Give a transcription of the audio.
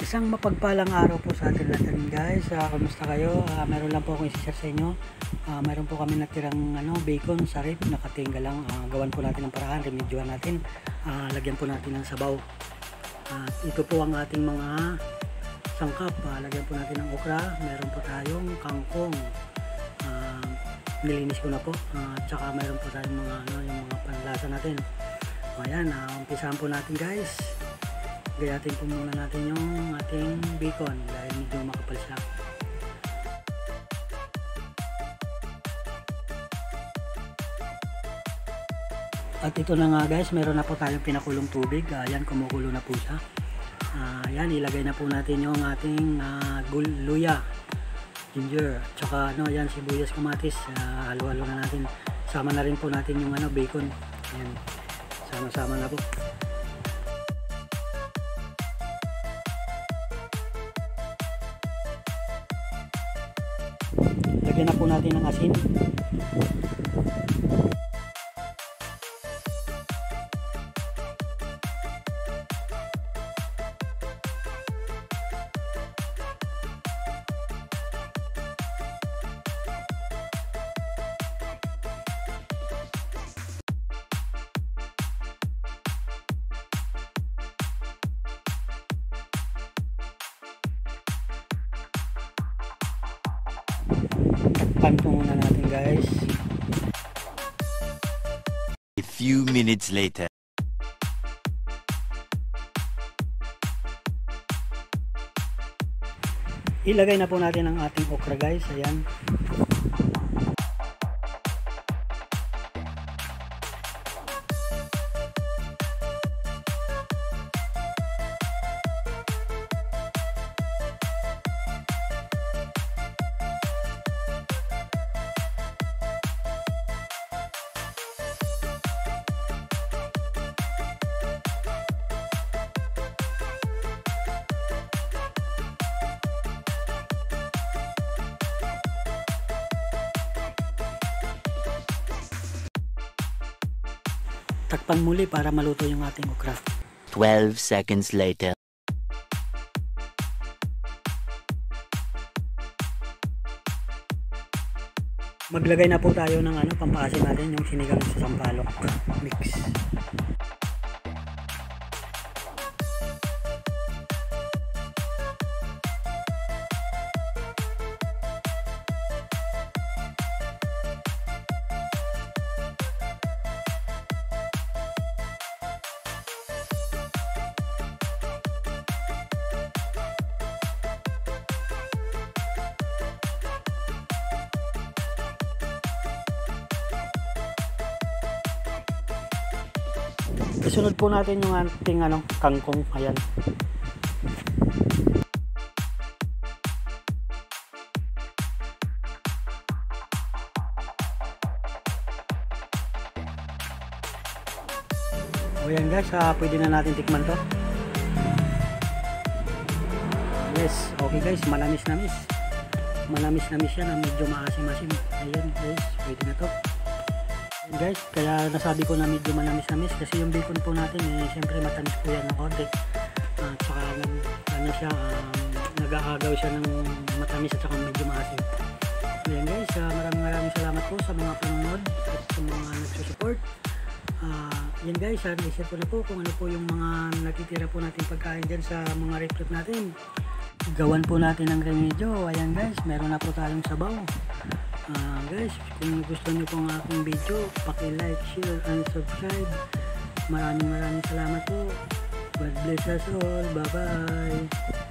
Isang mapagpalang araw po sa atin natin guys. Kamusta kayo? Meron lang po akong i-share sa inyo. Meron po kami natirang bacon sa rib, nakatingga lang. Gawan po natin ng paraan, remedyohan natin. Lagyan po natin ng sabaw. Ito po ang ating mga sangkap. Lagyan po natin ng okra. Meron po tayong kangkong. Nilinis ko na po. Tsaka meron po tayong yung mga panlasa natin. Ayan, umpisahan po natin guys. Gayatin po muna natin yung ating bacon dahil medyo makapal siya. At ito na nga guys, meron na po tayong pinakulong tubig. Ayan, kumukulo na po siya. Ayan, ilagay na po natin yung ating luya, ginger, tsaka ayan, sibuyas, kamatis. Halo-halo na natin. Sama na rin po natin yung bacon. Ayan, sama-sama na po. Lagyan na po natin ng asin. Takpan po muna natin guys. A few minutes later. Ilagay na po natin ang ating okra guys. Ayan. Takpan muli para maluto yung ating okra. 12 seconds later. Maglagay na po tayo ng pampaasim natin, yung sinigang sa sampalok mix. Isunod po natin yung ating kangkong. Ayan. Ayan guys, pwede na natin tikman to. Yes, okay guys, manamis-namis. Manamis-namis yan, medyo maasim-asim. Ayan guys, pwede na to. Guys, kaya nasabi ko na medyo manamis-namis kasi yung bacon po natin siyempre matamis po yan ng konti. Tsaka nag-aagaw siya ng matamis at saka medyo maasim. Ayan guys, maraming salamat po sa mga panonood at sa mga nagsusupport. Yan guys, naisip ko na po kung ano po yung mga natitira po natin pagkain dyan sa mga recruit natin. Gawan po natin ng remedyo. Ayan guys, meron na po tayong sabaw. Guys, kung gusto nyo pong aking video, paki-like, share, and subscribe. Maraming salamat po. God bless us all. Bye-bye.